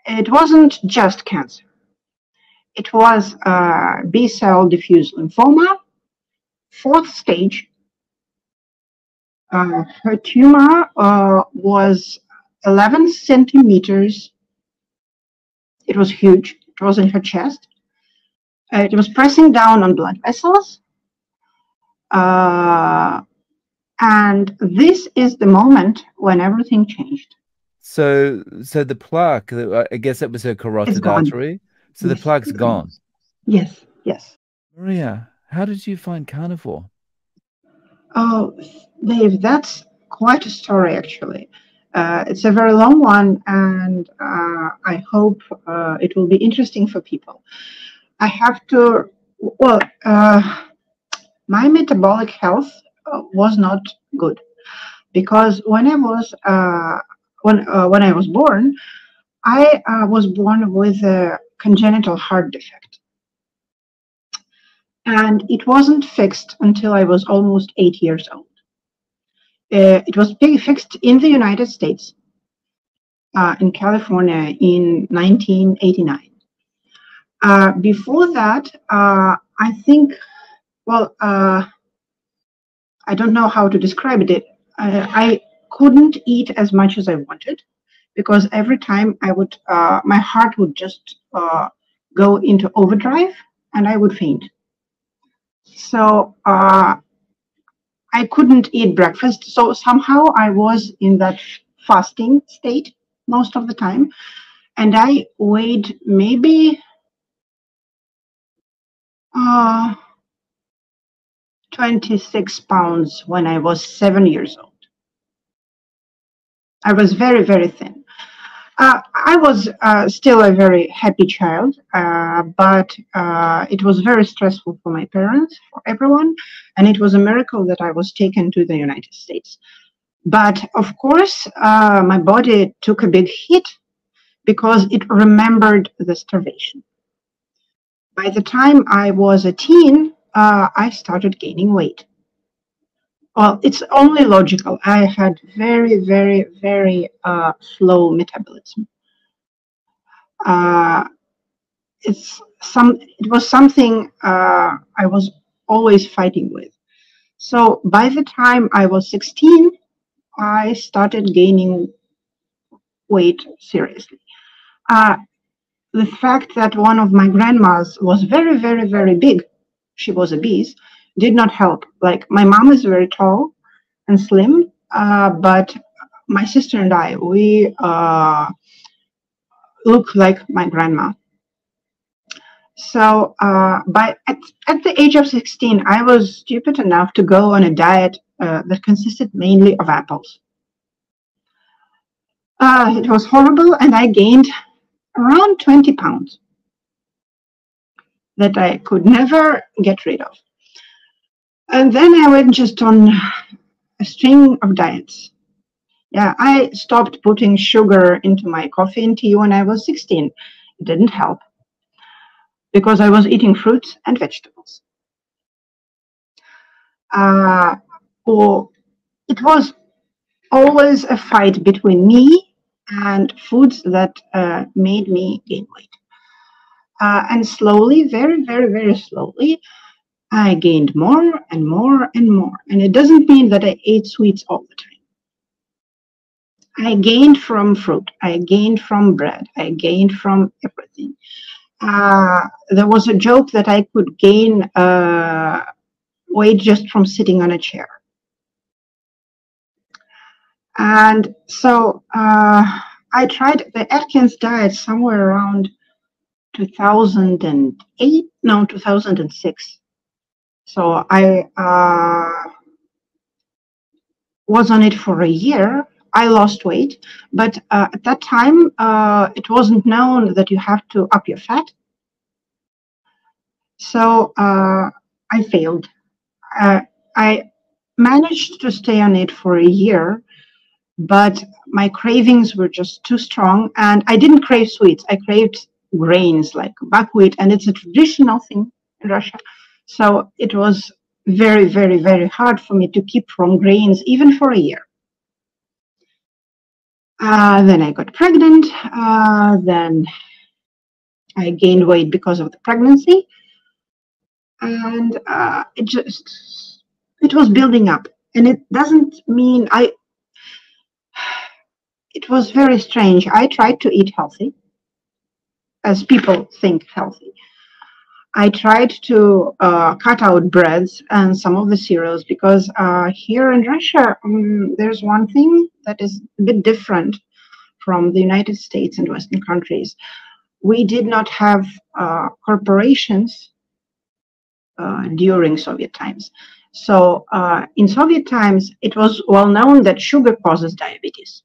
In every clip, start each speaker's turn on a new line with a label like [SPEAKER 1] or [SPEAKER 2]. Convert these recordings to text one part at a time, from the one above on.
[SPEAKER 1] it wasn't just cancer. It was B-cell diffuse lymphoma, 4th stage. Her tumor was 11 centimeters. It was huge. It was in her chest. It was pressing down on blood vessels. And this is the moment when everything changed.
[SPEAKER 2] So the plaque, I guess that was her carotid artery. So
[SPEAKER 1] yes,
[SPEAKER 2] the plaque's gone.
[SPEAKER 1] Yes, yes.
[SPEAKER 2] Maria, how did you find Carnivore?
[SPEAKER 1] Oh, Dave, that's quite a story, actually. It's a very long one, and I hope it will be interesting for people. I have to, well, my metabolic health was not good because when I was born, I was born with a congenital heart defect, and it wasn't fixed until I was almost 8 years old. It was fixed in the United States, in California, in 1989. Before that, I think, well, I don't know how to describe it. I couldn't eat as much as I wanted because every time I would, my heart would just go into overdrive and I would faint. So I couldn't eat breakfast. So somehow I was in that fasting state most of the time. And I weighed maybe 26 pounds when I was 7 years old. I was very, very thin. I was still a very happy child, but it was very stressful for my parents, for everyone, and it was a miracle that I was taken to the United States. But of course, my body took a big hit because it remembered the starvation. By the time I was a teen, I started gaining weight. Well, it's only logical. I had very, very, very slow metabolism. It was something I was always fighting with. So by the time I was 16, I started gaining weight seriously. The fact that one of my grandmas was very, very, very big, she was obese, did not help. Like, my mom is very tall and slim, but my sister and I, we look like my grandma. So at the age of 16, I was stupid enough to go on a diet that consisted mainly of apples. It was horrible, and I gained around 20 pounds that I could never get rid of. And then I went just on a string of diets. Yeah, I stopped putting sugar into my coffee and tea when I was 16. It didn't help because I was eating fruits and vegetables. Or it was always a fight between me and foods that made me gain weight. And slowly, very, very, very slowly, I gained more and more and more. And it doesn't mean that I ate sweets all the time. I gained from fruit. I gained from bread. I gained from everything. There was a joke that I could gain weight just from sitting on a chair. And so I tried the Atkins diet somewhere around 2008, no, 2006. So I was on it for a year. I lost weight, but at that time, it wasn't known that you have to up your fat. So I failed. I managed to stay on it for a year, but my cravings were just too strong, and I didn't crave sweets. I craved grains like buckwheat, and it's a traditional thing in Russia. So it was very, very, very hard for me to keep from grains even for a year. Then I got pregnant. Then I gained weight because of the pregnancy, and it was building up. And it doesn't mean it was very strange. I tried to eat healthy, as people think healthy. I tried to cut out breads and some of the cereals because here in Russia, there's one thing that is a bit different from the United States and Western countries. We did not have corporations during Soviet times. So in Soviet times, it was well known that sugar causes diabetes.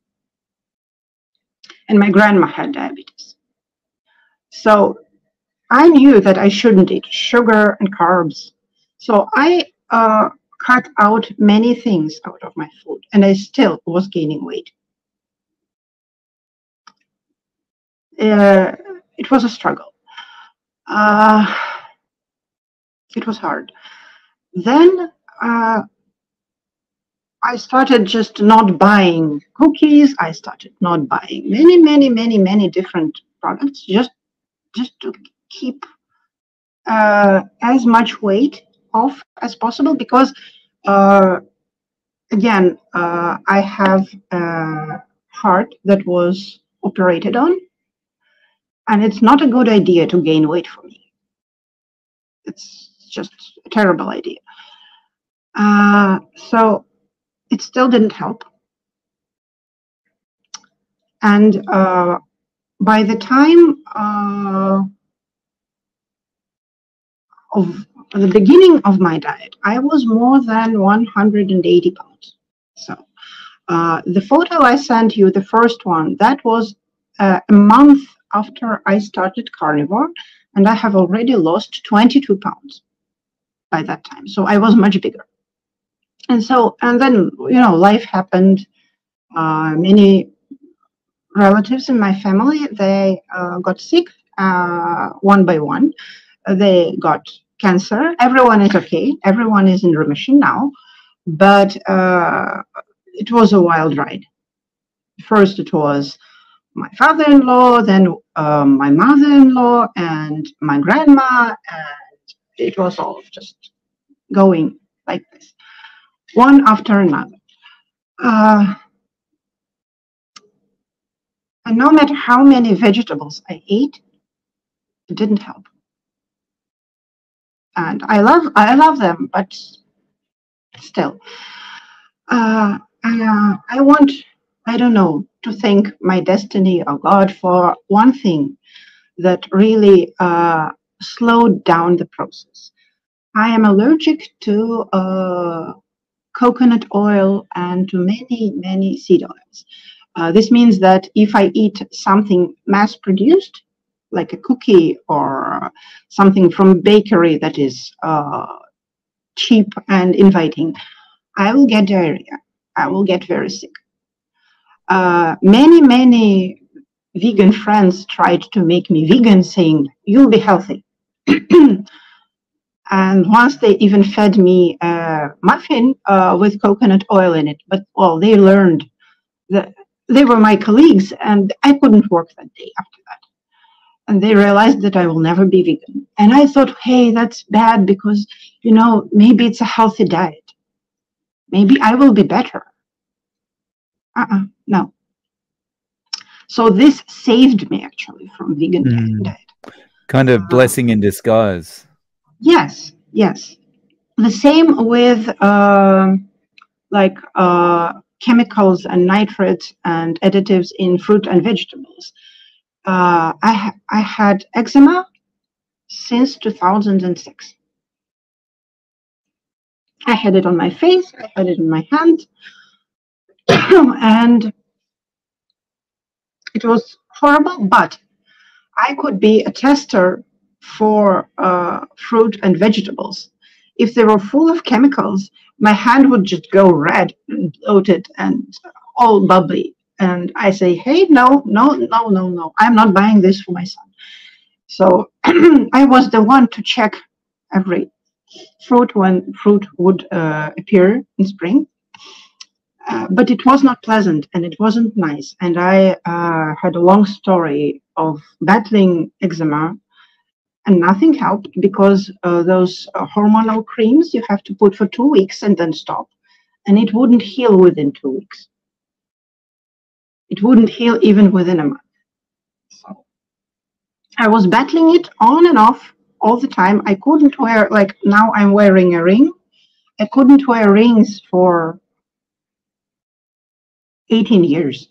[SPEAKER 1] And my grandma had diabetes. So I knew that I shouldn't eat sugar and carbs. So I cut out many things out of my food, and I still was gaining weight. It was a struggle. It was hard. Then I started just not buying cookies. I started not buying many different products just to keep as much weight off as possible, because again, I have a heart that was operated on, and it's not a good idea to gain weight for me. It's just a terrible idea. So it still didn't help. And by the time of the beginning of my diet, I was more than 180 pounds. So the photo I sent you, the first one, that was a month after I started Carnivore, and I have already lost 22 pounds by that time. So I was much bigger. And then, life happened. Many relatives in my family, they got sick one by one. They got cancer. Everyone is okay. Everyone is in remission now. But it was a wild ride. First, it was my father-in-law, then my mother-in-law, and my grandma. And it was all just going like this, one after another. And no matter how many vegetables I ate, it didn't help. And I love them, but still, I want, I don't know, to thank my destiny or God for one thing that really slowed down the process. I am allergic to coconut oil and to many seed oils. This means that if I eat something mass-produced, like a cookie or something from bakery that is cheap and inviting, I will get diarrhea. I will get very sick. Many vegan friends tried to make me vegan, saying, "You'll be healthy." And once they even fed me a muffin with coconut oil in it. But, well, they learned that they were my colleagues, and I couldn't work that day after that. And they realized that I will never be vegan. And I thought, hey, that's bad because, maybe it's a healthy diet. Maybe I will be better. No. So this saved me, actually, from vegan diet.
[SPEAKER 2] Kind of blessing in disguise.
[SPEAKER 1] Yes. The same with chemicals and nitrates and additives in fruit and vegetables. I had eczema since 2006. I had it on my face, I had it in my hand, and it was horrible, but I could be a tester for fruit and vegetables. If they were full of chemicals, my hand would just go red and bloated and all bubbly. And I say, hey, no, I'm not buying this for my son. So I was the one to check every fruit when fruit would appear in spring. But it was not pleasant and it wasn't nice. And I had a long story of battling eczema, and nothing helped because those hormonal creams you have to put for 2 weeks and then stop. And it wouldn't heal within 2 weeks. It wouldn't heal even within a month. So I was battling it on and off all the time. I couldn't wear, like now I'm wearing a ring. I couldn't wear rings for 18 years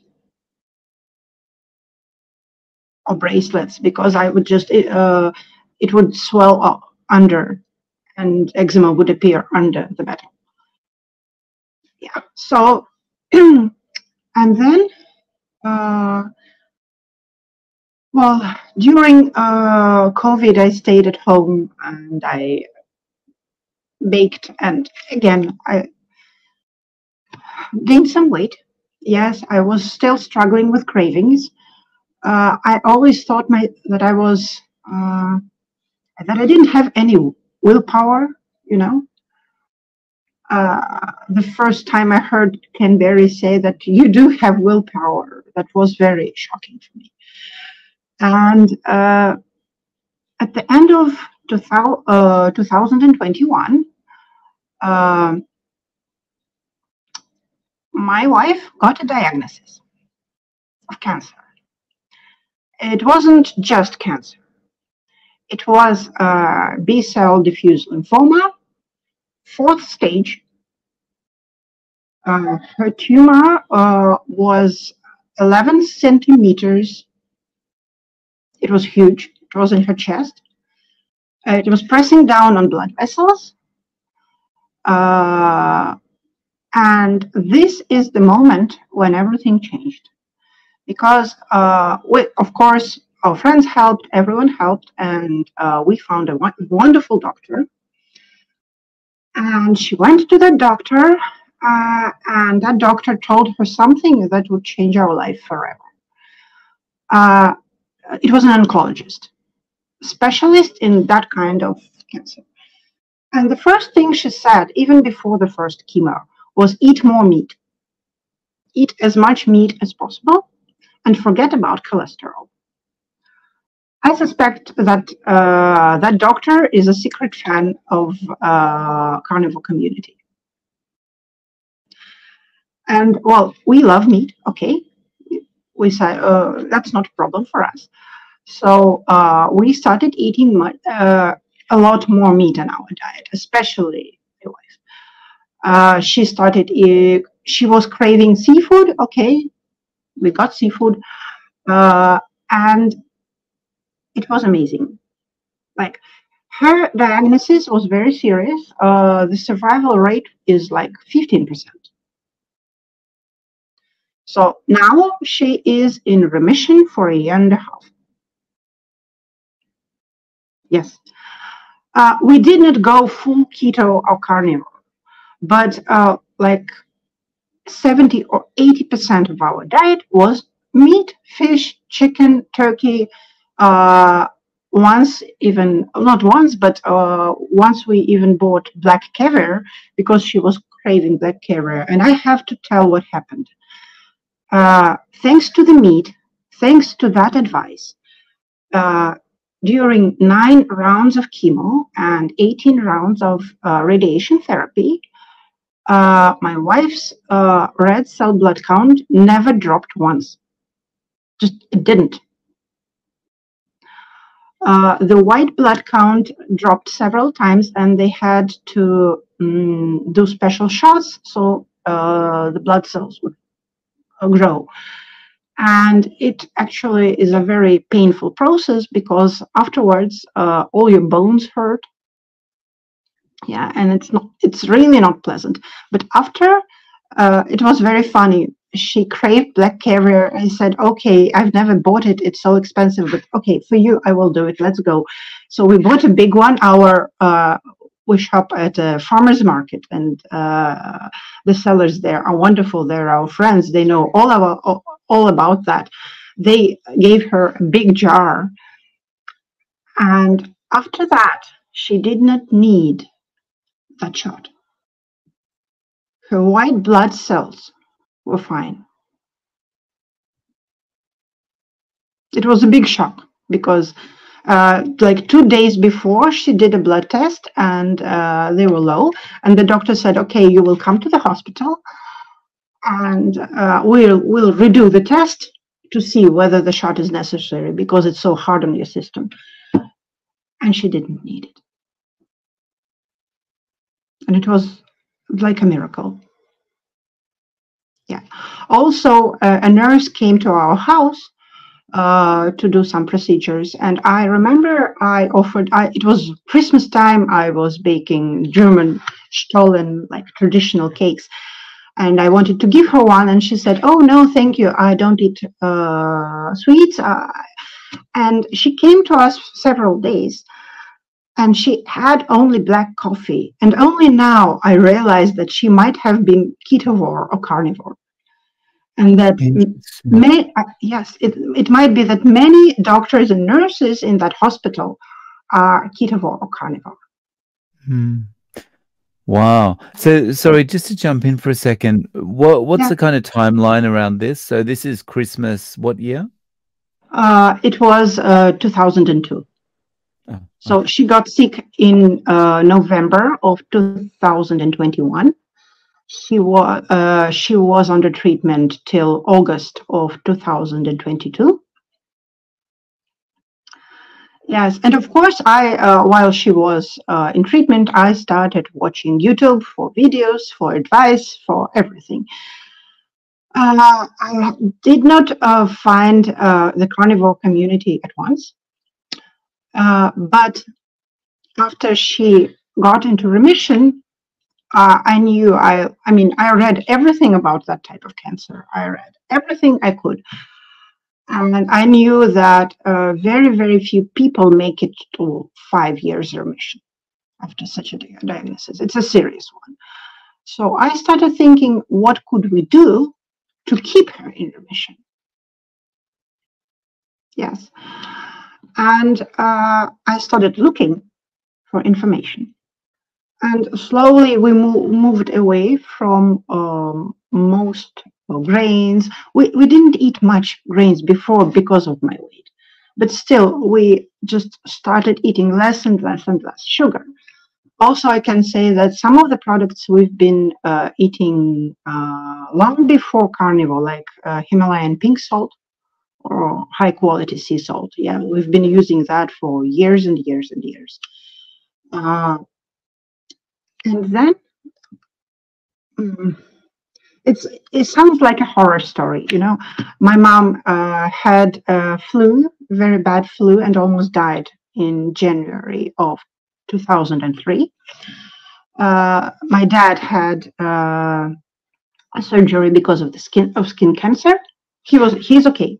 [SPEAKER 1] or bracelets because I would just, it would swell up under and eczema would appear under the metal. Yeah. So, and then, well, during COVID, I stayed at home and I baked, and again, I gained some weight. Yes, I was still struggling with cravings. I always thought that I was that I didn't have any willpower. You know, the first time I heard Ken Berry say that you do have willpower, that was very shocking for me. And at the end of 2021, my wife got a diagnosis of cancer. It wasn't just cancer. It was B-cell diffuse lymphoma, 4th stage. Her tumor was 11 centimeters. It was huge. It was in her chest. It was pressing down on blood vessels. And this is the moment when everything changed. Because, of course, our friends helped, everyone helped, and we found a wonderful doctor. And she went to that doctor, and that doctor told her something that would change our life forever. It was an oncologist, specialist in that kind of cancer. And the first thing she said, even before the first chemo, was eat more meat. Eat as much meat as possible and forget about cholesterol. I suspect that that doctor is a secret fan of carnivore community. And well, we love meat, okay? We said that's not a problem for us. So we started eating a lot more meat in our diet, especially my wife. She was craving seafood, okay? We got seafood, and it was amazing. Like, her diagnosis was very serious. The survival rate is like 15%. So now she is in remission for a year and a half. Yes. We did not go full keto or carnivore, but like 70 or 80% of our diet was meat, fish, chicken, turkey. Once we even bought black caviar because she was craving black caviar. And I have to tell what happened. Thanks to the meat, thanks to that advice, during 9 rounds of chemo and 18 rounds of radiation therapy, my wife's red cell blood count never dropped once. Just it didn't. The white blood count dropped several times, and they had to do special shots so the blood cells would grow. And it actually is a very painful process because afterwards all your bones hurt. Yeah, and it's really not pleasant. But after, it was very funny. She craved black caviar. I said, okay, I've never bought it. It's so expensive, but okay, for you, I will do it. Let's go. So we bought a big one. We shop at a farmer's market, and the sellers there are wonderful. They're our friends. They know all about that. They gave her a big jar. And after that, she did not need that shot. Her white blood cells were fine. It was a big shock because like 2 days before she did a blood test and they were low, and the doctor said, okay, you will come to the hospital and we'll redo the test to see whether the shot is necessary because it's so hard on your system. And she didn't need it. And it was like a miracle. Yeah. Also, a nurse came to our house to do some procedures. And I remember it was Christmas time, I was baking German Stollen, like traditional cakes. And I wanted to give her one. And she said, oh, no, thank you. I don't eat sweets. And she came to us several days. And she had only black coffee. And only now I realized that she might have been ketovore or carnivore. And that it might be that many doctors and nurses in that hospital are ketovore or carnivore.
[SPEAKER 2] Wow. So sorry, just to jump in for a second, what's the kind of timeline around this? So this is Christmas, what year?
[SPEAKER 1] It was 2002.
[SPEAKER 2] Oh,
[SPEAKER 1] so
[SPEAKER 2] okay.
[SPEAKER 1] She got sick in November of 2021. She was under treatment till August of 2022. Yes, and of course, while she was in treatment, I started watching YouTube for videos, for advice, for everything. I did not find the carnivore community at once, but after she got into remission, I knew, I read everything about that type of cancer. I read everything I could. And I knew that very, very few people make it to 5 years remission after such a diagnosis. It's a serious one. So I started thinking, what could we do to keep her in remission? Yes. And I started looking for information. And slowly we moved away from most grains. We didn't eat much grains before because of my weight, but still we just started eating less and less and less sugar. Also, I can say that some of the products we've been eating long before carnivore, like Himalayan pink salt or high quality sea salt. Yeah, we've been using that for years and years and years. And then it sounds like a horror story, you know. My mom had flu, very bad flu, and almost died in January of 2003. My dad had a surgery because of skin cancer. He's okay.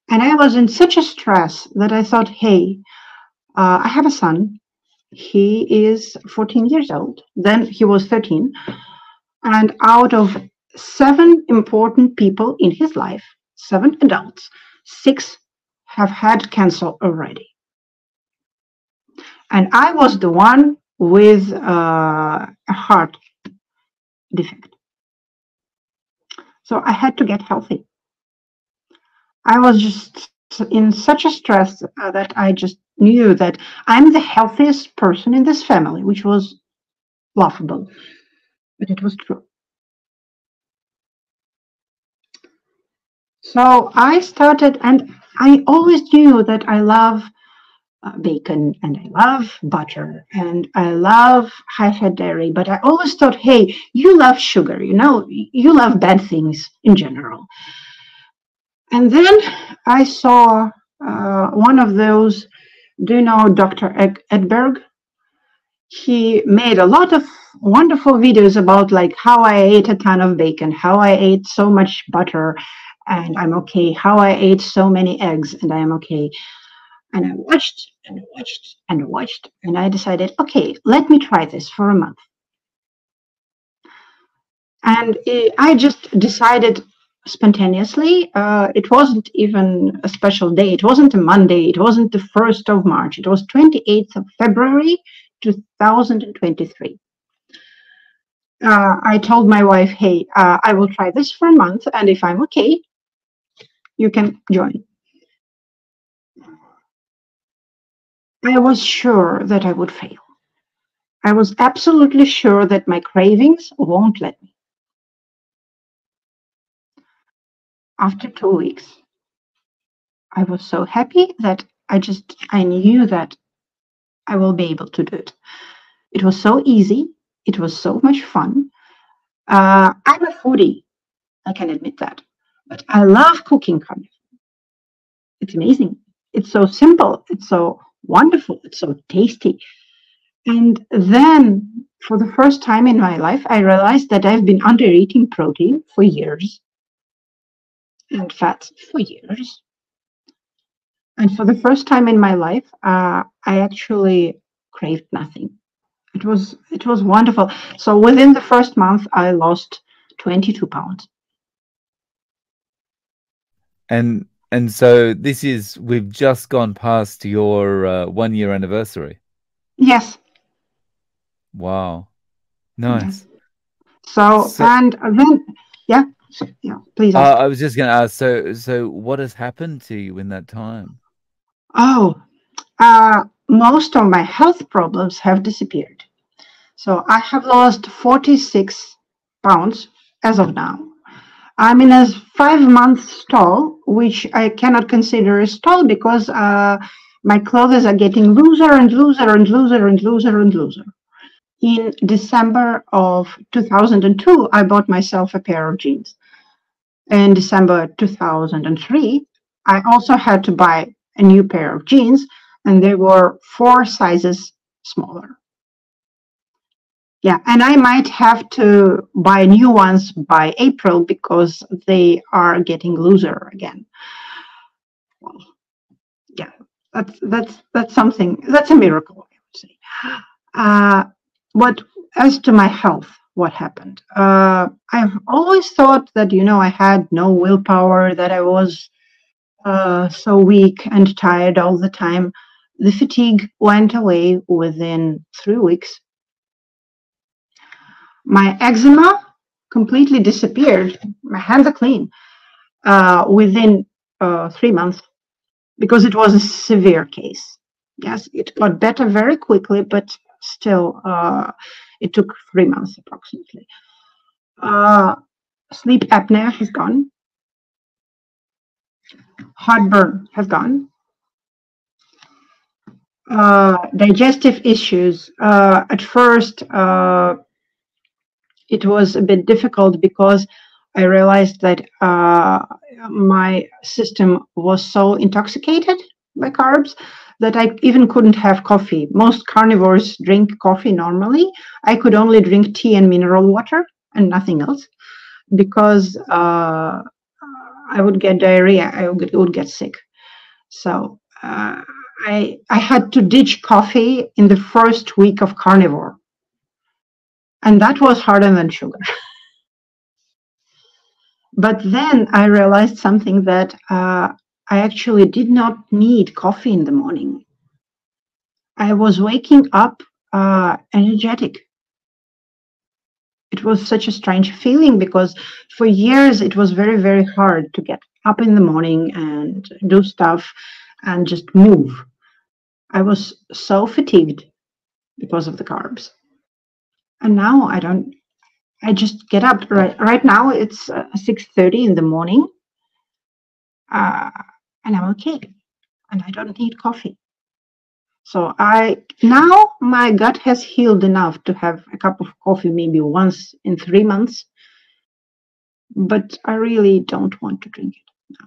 [SPEAKER 1] And I was in such a stress that I thought, hey, I have a son. He is 14 years old. Then he was 13. And out of 7 important people in his life, 7 adults, 6 have had cancer already. And I was the one with a heart defect. So I had to get healthy. I was just in such a stress that I just knew that I'm the healthiest person in this family, which was laughable, but it was true. So I started, and I always knew that I love bacon and I love butter and I love high-fat dairy, but I always thought, hey, you love sugar, you know, you love bad things in general. And then I saw one of those, do you know Dr. Edberg? He made a lot of wonderful videos about like how I ate a ton of bacon, how I ate so much butter and I'm okay, how I ate so many eggs and I am okay. And I watched and watched and watched, and I decided, okay, let me try this for a month. And I just decided spontaneously. It wasn't even a special day. It wasn't a Monday. It wasn't the 1st of March. It was 28th of February, 2023. I told my wife, hey, I will try this for a month, and if I'm okay, you can join. I was sure that I would fail. I was absolutely sure that my cravings won't let me. After 2 weeks, I was so happy that I knew that I will be able to do it. It was so easy. It was so much fun. I'm a foodie. I can admit that. But I love cooking carnivore. It's amazing. It's so simple. It's so wonderful. It's so tasty. And then, for the first time in my life, I realized that I've been under eating protein for years and fat for years. And for the first time in my life, I actually craved nothing. It was wonderful. So within the first month, I lost 22 pounds.
[SPEAKER 2] And so we've just gone past your 1 year anniversary.
[SPEAKER 1] Yes.
[SPEAKER 2] Wow.
[SPEAKER 1] Yes.
[SPEAKER 2] Nice.
[SPEAKER 1] So
[SPEAKER 2] So
[SPEAKER 1] and then yeah, please ask.
[SPEAKER 2] I was just going to ask, so what has happened to you in that time?
[SPEAKER 1] Oh, most of my health problems have disappeared. So I have lost 46 pounds as of now. I'm in a 5 month stall, which I cannot consider a stall because my clothes are getting looser and looser and looser and looser and looser. In December of 2002, I bought myself a pair of jeans. In December 2003, I also had to buy a new pair of jeans, and they were 4 sizes smaller. Yeah, and I might have to buy new ones by April because they are getting looser again. Well, yeah, that's something. That's a miracle, I would say. Uh, what as to my health, what happened? I've always thought that I had no willpower, that I was so weak and tired all the time. The fatigue went away within 3 weeks. My eczema completely disappeared. My hands are clean within 3 months because it was a severe case. Yes, it got better very quickly, but still, it took 3 months approximately. Uh, Sleep apnea has gone. Heartburn has gone. Digestive issues. At first, it was a bit difficult because I realized that my system was so intoxicated by carbs that I even couldn't have coffee. Most carnivores drink coffee normally. I could only drink tea and mineral water and nothing else because I would get diarrhea. I would get sick. So I had to ditch coffee in the first week of carnivore, and that was harder than sugar. But then I realized something that I actually did not need coffee in the morning. I was waking up energetic. It was such a strange feeling because for years it was very, very hard to get up in the morning and do stuff and just move. I was so fatigued because of the carbs. And now I don't, I just get up. Right now it's 6:30 in the morning, uh, and I'm okay. And I don't need coffee. So now my gut has healed enough to have a cup of coffee maybe once in 3 months, but I really don't want to drink it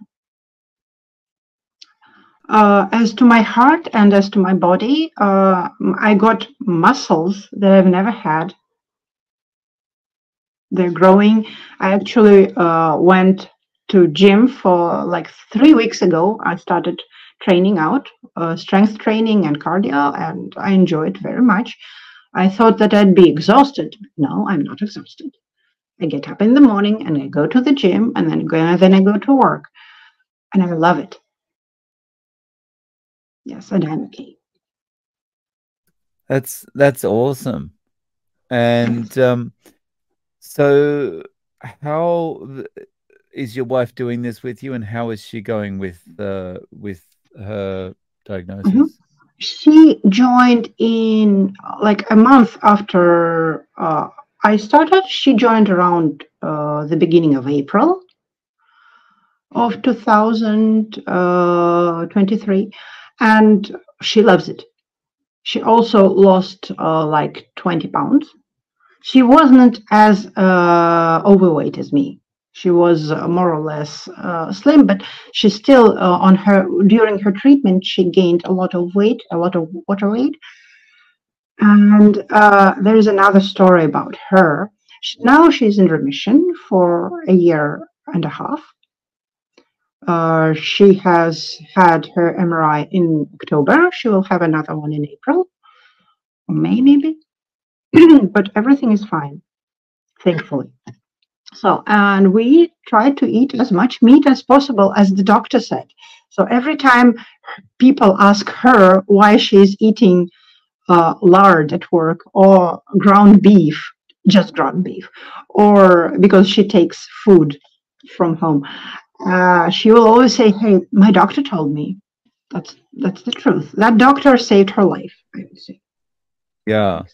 [SPEAKER 1] now. As to my heart and as to my body, I got muscles that I've never had. They're growing. I actually went to gym for like 3 weeks ago. I started training out, strength training and cardio, and I enjoy it very much. I thought that I'd be exhausted. No, I'm not exhausted. I get up in the morning and I go to the gym and then I go to work, and I love it. Yes, and I'm okay.
[SPEAKER 2] That's awesome. And
[SPEAKER 1] Yes.
[SPEAKER 2] So, how is your wife doing this with you, and how is she going with her
[SPEAKER 1] Mhm.
[SPEAKER 2] diagnosis?
[SPEAKER 1] She joined in like a month after I started. She joined around the beginning of April of 2023, and she loves it. She also lost like 20 pounds. She wasn't as overweight as me. She was more or less slim, but she still on her during her treatment she gained a lot of weight, a lot of water weight. And there is another story about her. Now she's in remission for a year and a half. She has had her MRI in October. She will have another one in April or May, maybe. But everything is fine, thankfully. So, and we try to eat as much meat as possible, as the doctor said. So every time people ask her why she's eating lard at work or ground beef, just ground beef, or because she takes food from home, she will always say, "Hey, my doctor told me." That's the truth. That doctor saved her life, I would say.
[SPEAKER 2] Yeah.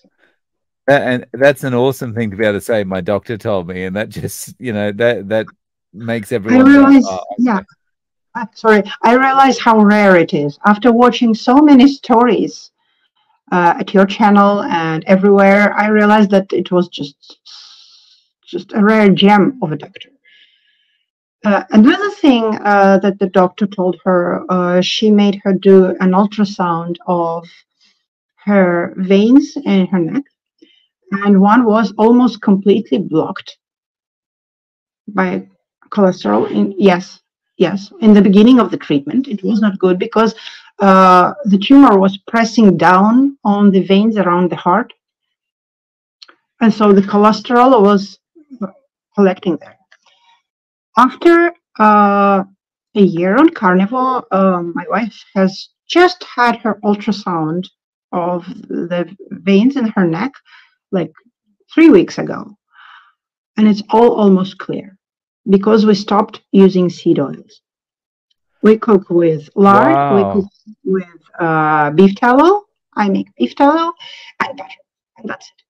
[SPEAKER 2] And that's an awesome thing to be able to say. My doctor told me, and that just, that makes
[SPEAKER 1] I
[SPEAKER 2] everyone go,
[SPEAKER 1] realize,
[SPEAKER 2] oh,
[SPEAKER 1] yeah,
[SPEAKER 2] okay.
[SPEAKER 1] sorry, I realize how rare it is after watching so many stories at your channel and everywhere. I realized that it was just a rare gem of a doctor. Another thing that the doctor told her, she made her do an ultrasound of her veins in her neck, and one was almost completely blocked by cholesterol. Yes, in the beginning of the treatment, it was not good because the tumor was pressing down on the veins around the heart, and so the cholesterol was collecting there. After a year on Carnivore, my wife has just had her ultrasound of the veins in her neck like 3 weeks ago, and it's all almost clear because we stopped using seed oils. We cook with lard, we cook
[SPEAKER 2] Wow.
[SPEAKER 1] with beef tallow. I make beef tallow and butter, and that's it.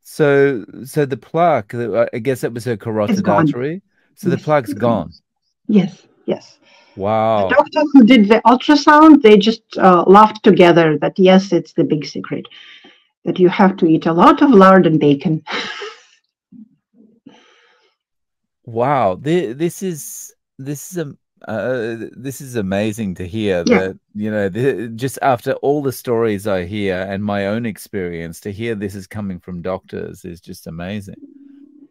[SPEAKER 2] So the plaque, I guess that was her
[SPEAKER 1] It's
[SPEAKER 2] carotid
[SPEAKER 1] gone.
[SPEAKER 2] artery. So the
[SPEAKER 1] Yes,
[SPEAKER 2] plaque's
[SPEAKER 1] it's gone.
[SPEAKER 2] gone.
[SPEAKER 1] Yes, yes. The
[SPEAKER 2] Wow.
[SPEAKER 1] doctor who did the ultrasound, they just laughed together that yes, it's the big secret that you have to eat a lot of lard and bacon.
[SPEAKER 2] Wow. This is amazing to hear
[SPEAKER 1] Yeah,
[SPEAKER 2] that, just after all the stories I hear and my own experience, to hear this is coming from doctors is just amazing.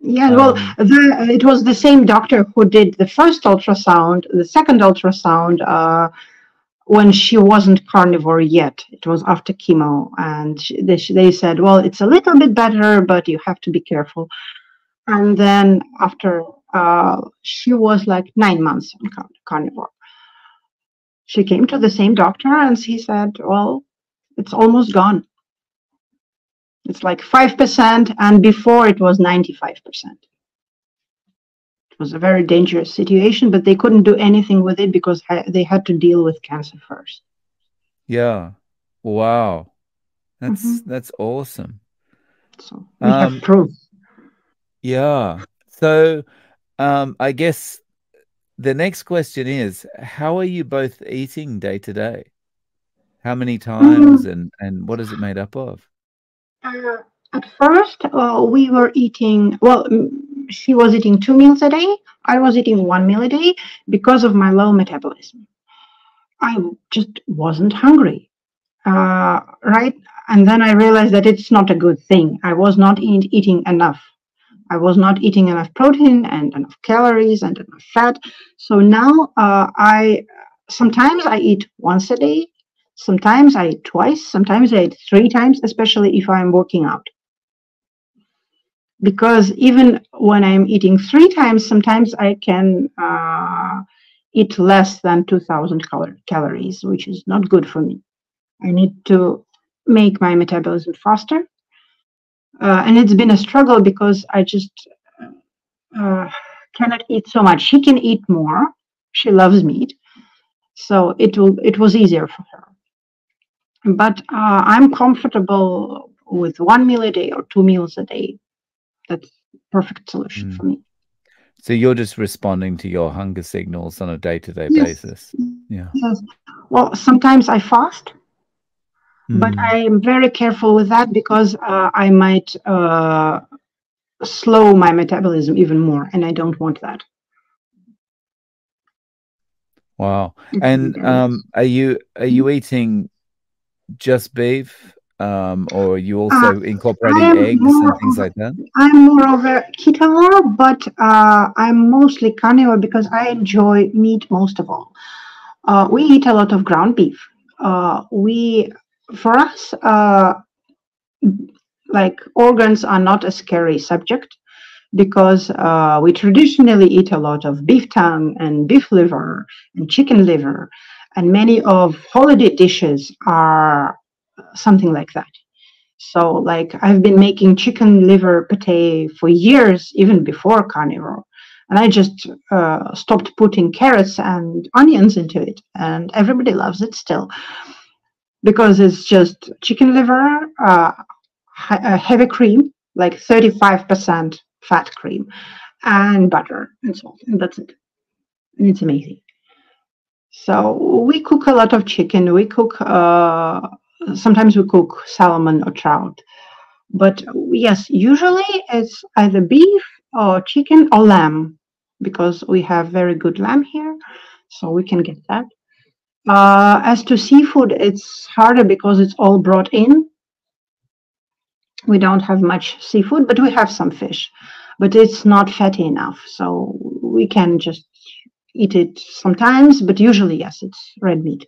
[SPEAKER 1] yeah. Well,
[SPEAKER 2] Um,
[SPEAKER 1] it was the same doctor who did the first ultrasound, the second ultrasound, when she wasn't carnivore yet. It was after chemo, and they said, well, it's a little bit better, but you have to be careful. And then after she was like 9 months on carnivore, she came to the same doctor, and he said, well, it's almost gone. It's like 5%, and before it was 95%. It was a very dangerous situation, but they couldn't do anything with it because they had to deal with cancer first.
[SPEAKER 2] yeah. Wow.
[SPEAKER 1] Hmm.
[SPEAKER 2] That's awesome.
[SPEAKER 1] So we have
[SPEAKER 2] Um,
[SPEAKER 1] proof.
[SPEAKER 2] yeah. So, I guess the next question is, how are you both eating day to day? How many times
[SPEAKER 1] Mm,
[SPEAKER 2] and what is it made up of?
[SPEAKER 1] uh, at first, we were eating, well, she was eating 2 meals a day. I was eating 1 meal a day because of my low metabolism. I just wasn't hungry. Right? And then I realized that it's not a good thing. I was not eating enough. I was not eating enough protein and enough calories and enough fat. So now I sometimes I eat once a day, sometimes I eat twice, sometimes I eat 3 times, especially if I'm working out. Because even when I'm eating 3 times, sometimes I can eat less than 2,000 calories, which is not good for me. I need to make my metabolism faster. And it's been a struggle because I just uh, cannot eat so much. She can eat more. She loves meat, so it was easier for her. But I'm comfortable with 1 meal a day or 2 meals a day. That's perfect solution
[SPEAKER 2] Mm.
[SPEAKER 1] for me.
[SPEAKER 2] So you're just responding to your hunger signals on a day-to-day
[SPEAKER 1] Yes,
[SPEAKER 2] basis. Yeah.
[SPEAKER 1] yes. Well, sometimes I fast, but
[SPEAKER 2] Mm.
[SPEAKER 1] I'm very careful with that because I might slow my metabolism even more, and I don't want that.
[SPEAKER 2] Wow.
[SPEAKER 1] It's
[SPEAKER 2] And
[SPEAKER 1] dangerous.
[SPEAKER 2] are you eating just beef, or are you
[SPEAKER 1] Uh,
[SPEAKER 2] also
[SPEAKER 1] I
[SPEAKER 2] incorporating
[SPEAKER 1] am
[SPEAKER 2] eggs and
[SPEAKER 1] more
[SPEAKER 2] things
[SPEAKER 1] of
[SPEAKER 2] like that?
[SPEAKER 1] I'm more of a ketovore, but I'm mostly carnivore because I enjoy meat most of all. We eat a lot of ground beef. We, for us, like organs are not a scary subject because we traditionally eat a lot of beef tongue and beef liver and chicken liver, and many of holiday dishes are something like that. So, like, I've been making chicken liver pate for years, even before carnivore. And I just stopped putting carrots and onions into it. And everybody loves it still because it's just chicken liver, heavy cream, like 35% fat cream, and butter and salt. And that's it. And it's amazing. So we cook a lot of chicken. We cook, sometimes we cook salmon or trout. But yes, usually it's either beef or chicken or lamb because we have very good lamb here, so we can get that. As to seafood, it's harder because it's all brought in. We don't have much seafood, but we have some fish, but it's not fatty enough, so we can just eat it sometimes, but usually, yes, it's red meat.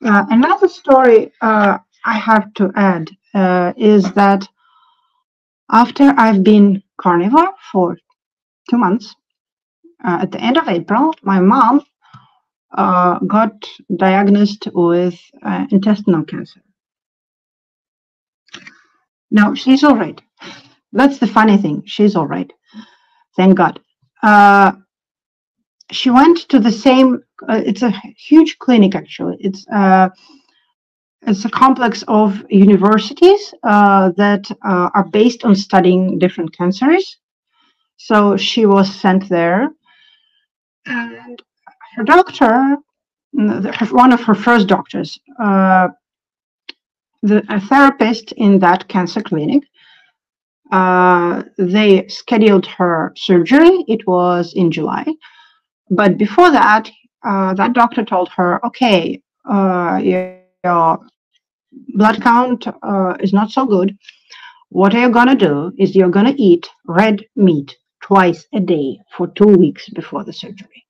[SPEAKER 1] Another story I have to add is that after I've been carnivore for 2 months, at the end of April, my mom got diagnosed with intestinal cancer. Now, she's all right. That's the funny thing. She's all right. Thank God. Uh, she went to the same, it's a huge clinic, actually. It's a complex of universities that are based on studying different cancers. So she was sent there. And her doctor, one of her first doctors, a therapist in that cancer clinic, they scheduled her surgery. It was in July. But before that, that doctor told her, okay, your blood count is not so good. What are you going to do is you're going to eat red meat twice a day for 2 weeks before the surgery.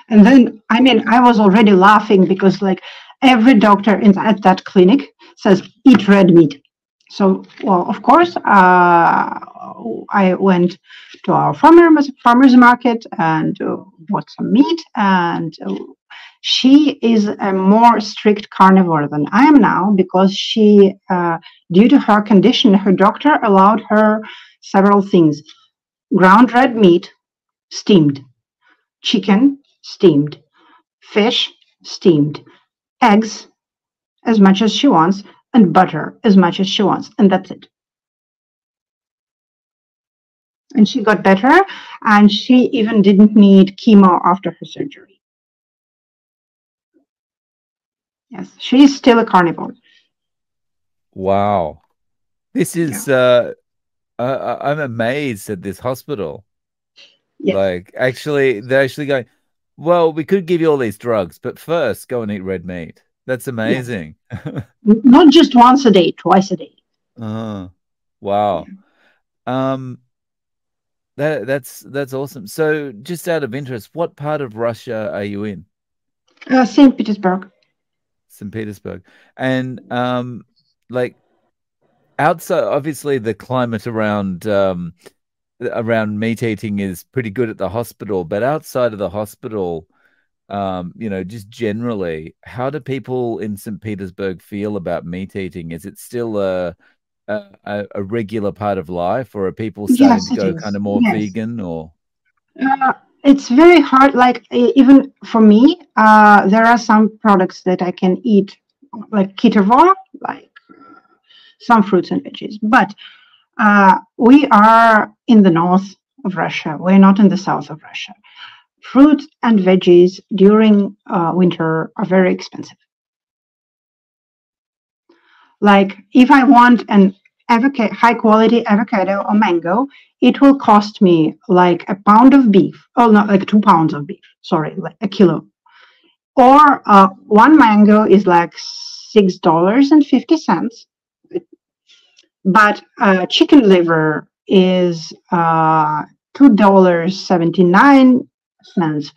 [SPEAKER 1] And then, I mean, I was already laughing because, like, every doctor at that clinic says, eat red meat. So, well, of course, I went to our farmer's market and bought some meat. And she is a more strict carnivore than I am now because due to her condition, her doctor allowed her several things: ground red meat, steamed, chicken, steamed, fish, steamed, eggs, as much as she wants, and butter as much as she wants. And that's it. And she got better, and she even didn't need chemo after her surgery. Yes, she's still a carnivore.
[SPEAKER 2] Wow. This
[SPEAKER 1] Yeah.
[SPEAKER 2] is I'm amazed at this hospital.
[SPEAKER 1] Yes.
[SPEAKER 2] Like, actually, they're actually going, well, we could give you all these drugs, but first go and eat red meat. That's
[SPEAKER 1] Yes.
[SPEAKER 2] amazing.
[SPEAKER 1] Not just once a day, twice a day.
[SPEAKER 2] Oh, wow. Um, that's awesome. So, just out of interest, what part of Russia are you in?
[SPEAKER 1] St. Petersburg.
[SPEAKER 2] St. Petersburg. And like outside, obviously the climate around meat eating is pretty good at the hospital, but outside of the hospital, just generally, how do people in St. Petersburg feel about meat eating? Is it still a regular part of life, or are people starting
[SPEAKER 1] Yes,
[SPEAKER 2] to
[SPEAKER 1] it
[SPEAKER 2] go kind
[SPEAKER 1] is.
[SPEAKER 2] of more
[SPEAKER 1] Yes.
[SPEAKER 2] vegan or?
[SPEAKER 1] It's very hard. Like even for me, there are some products that I can eat, like Carnivore, like some fruits and veggies. But we are in the north of Russia. We're not in the south of Russia. Fruit and veggies during winter are very expensive. Like if I want an avocado, high quality avocado or mango, it will cost me like a pound of beef. Oh, not like 2 pounds of beef. Sorry, like a kilo. Or one mango is like $6.50, but chicken liver is $2.79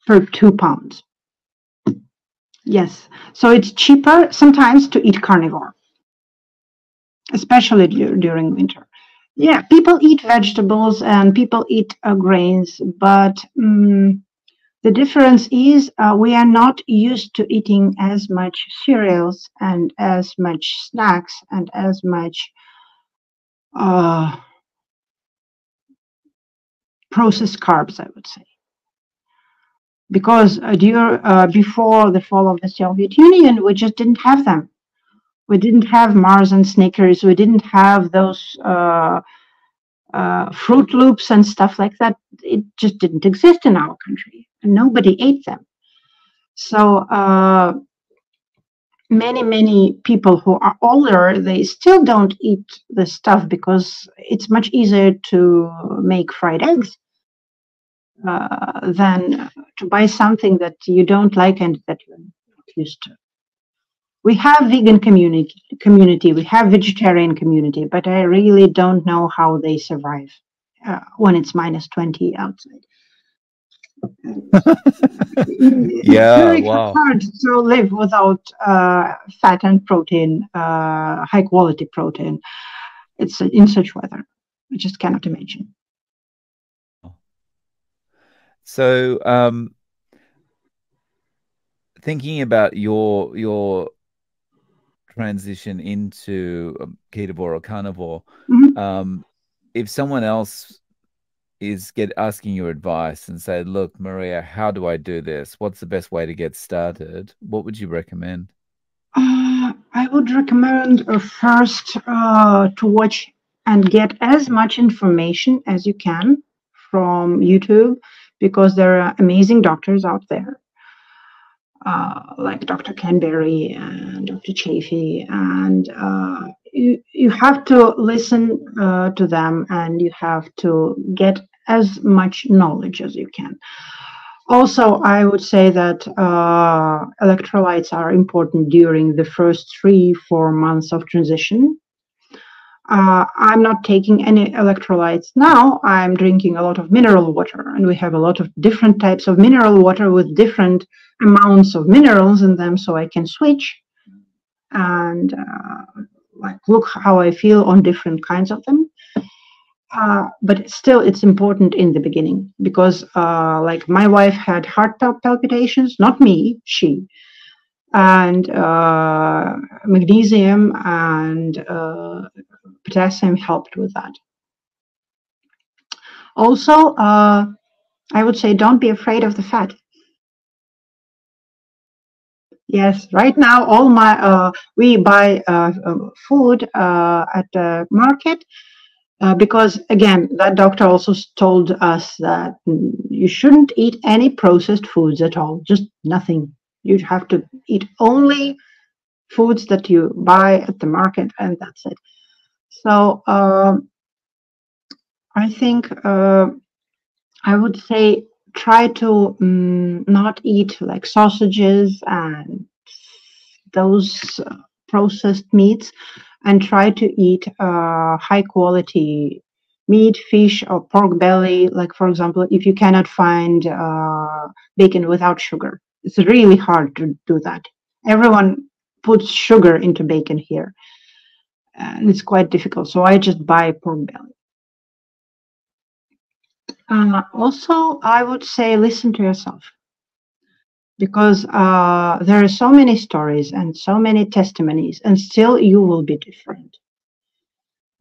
[SPEAKER 1] for 2 pounds. Yes, so it's cheaper sometimes to eat carnivore, especially during winter. Yeah, people eat vegetables and people eat grains, but the difference is we are not used to eating as much cereals and as much snacks and as much uh, processed carbs, I would say. Because before the fall of the Soviet Union, we just didn't have them. We didn't have Mars and Snickers. We didn't have those Fruit Loops and stuff like that. It just didn't exist in our country, and nobody ate them. So many people who are older, they still don't eat the stuff because it's much easier to make fried eggs than to buy something that you don't like and that you're not used to. We have vegan community, we have vegetarian community, but I really don't know how they survive when it's minus 20 outside. It's
[SPEAKER 2] Yeah,
[SPEAKER 1] very
[SPEAKER 2] wow.
[SPEAKER 1] hard to live without fat and protein, high quality protein. It's in such weather. I just cannot imagine.
[SPEAKER 2] So, thinking about your transition into ketovore or carnivore,
[SPEAKER 1] Mhm.
[SPEAKER 2] if someone else is get asking your advice and say, "Look, Maria, how do I do this? What's the best way to get started?" What would you recommend?
[SPEAKER 1] I would recommend first to watch and get as much information as you can from YouTube because there are amazing doctors out there, like Dr. Canberry and Dr. Chafee, and you have to listen to them and you have to get as much knowledge as you can. Also, I would say that electrolytes are important during the first 3-4 months of transition. I'm not taking any electrolytes now. I'm drinking a lot of mineral water, and we have a lot of different types of mineral water with different amounts of minerals in them, so I can switch and like look how I feel on different kinds of them. But still, it's important in the beginning because, like, my wife had heart palpitations, not me, she, and magnesium and potassium helped with that. Also, I would say don't be afraid of the fat. Yes, right now all my we buy food at the market because again, that doctor also told us that you shouldn't eat any processed foods at all, just nothing. You have to eat only foods that you buy at the market, and that's it. So I think I would say try to not eat like sausages and those processed meats and try to eat high quality meat, fish, or pork belly. Like, for example, if you cannot find bacon without sugar, it's really hard to do that. Everyone puts sugar into bacon here, and it's quite difficult. So I just buy pork belly. Also, I would say listen to yourself because there are so many stories and so many testimonies, and still you will be different.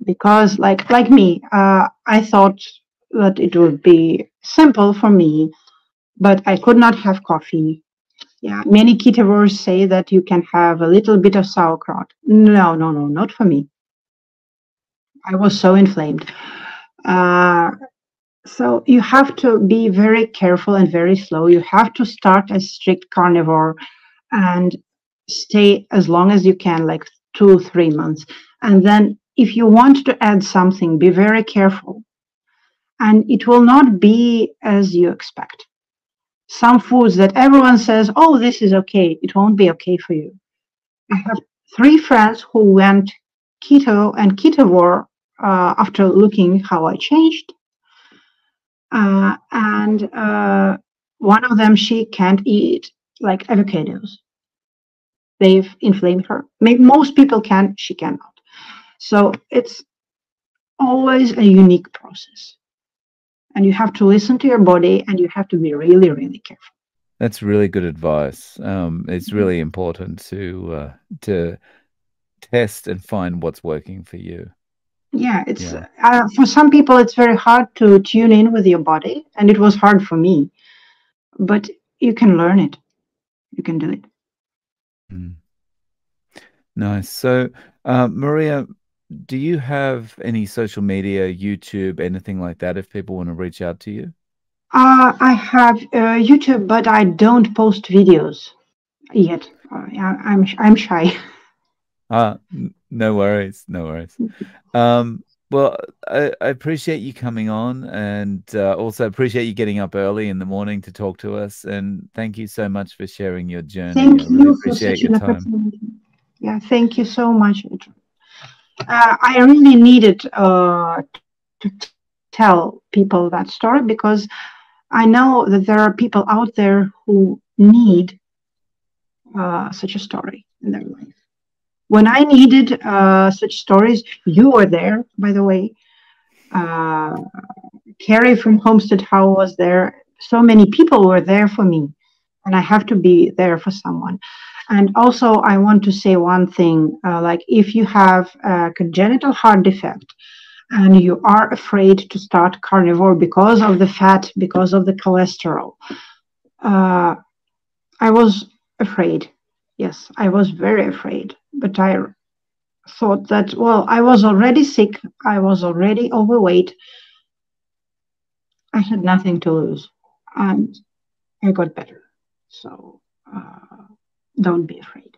[SPEAKER 1] because like me, I thought that it would be simple for me, but I could not have coffee. Yeah, many carnivores say that you can have a little bit of sauerkraut. No, no, no, not for me. I was so inflamed. Uh, so you have to be very careful and very slow. You have to start as strict carnivore and stay as long as you can, like 2 3 months. And then if you want to add something, be very careful. And it will not be as you expect. Some foods that everyone says, oh, this is okay, it won't be okay for you. I have 3 friends who went keto and ketovore after looking how I changed. And one of them, she can't eat like avocados. They've inflamed her. Most people can, she cannot. So it's always a unique process. And you have to listen to your body and you have to be really, really careful.
[SPEAKER 2] That's really good advice. It's really important to test and find what's working for you.
[SPEAKER 1] Yeah, it's
[SPEAKER 2] Yeah.
[SPEAKER 1] for some people it's very hard to tune in with your body, and it was hard for me. But you can learn it. You can do it.
[SPEAKER 2] Mm. Nice. So, Maria, do you have any social media, YouTube, anything like that if people want to reach out to you?
[SPEAKER 1] I have YouTube, but I don't post videos yet. Yeah, I'm shy.
[SPEAKER 2] No worries, no worries. Well, I appreciate you coming on and also appreciate you getting up early in the morning to talk to us. And thank you so much for sharing your journey. I
[SPEAKER 1] Thank
[SPEAKER 2] really
[SPEAKER 1] you for
[SPEAKER 2] appreciate
[SPEAKER 1] such
[SPEAKER 2] your
[SPEAKER 1] an
[SPEAKER 2] time.
[SPEAKER 1] opportunity. Yeah, thank you so much. I really needed to tell people that story because I know that there are people out there who need such a story in their life. When I needed such stories, you were there, by the way. Uh, Carrie from Homestead How was there. So many people were there for me, and I have to be there for someone. And also, I want to say one thing like, if you have a congenital heart defect and you are afraid to start carnivore because of the fat, because of the cholesterol, uh, I was afraid. Yes, I was very afraid. But I thought that, well, I was already sick, I was already overweight, I had nothing to lose, and I got better. So don't be afraid.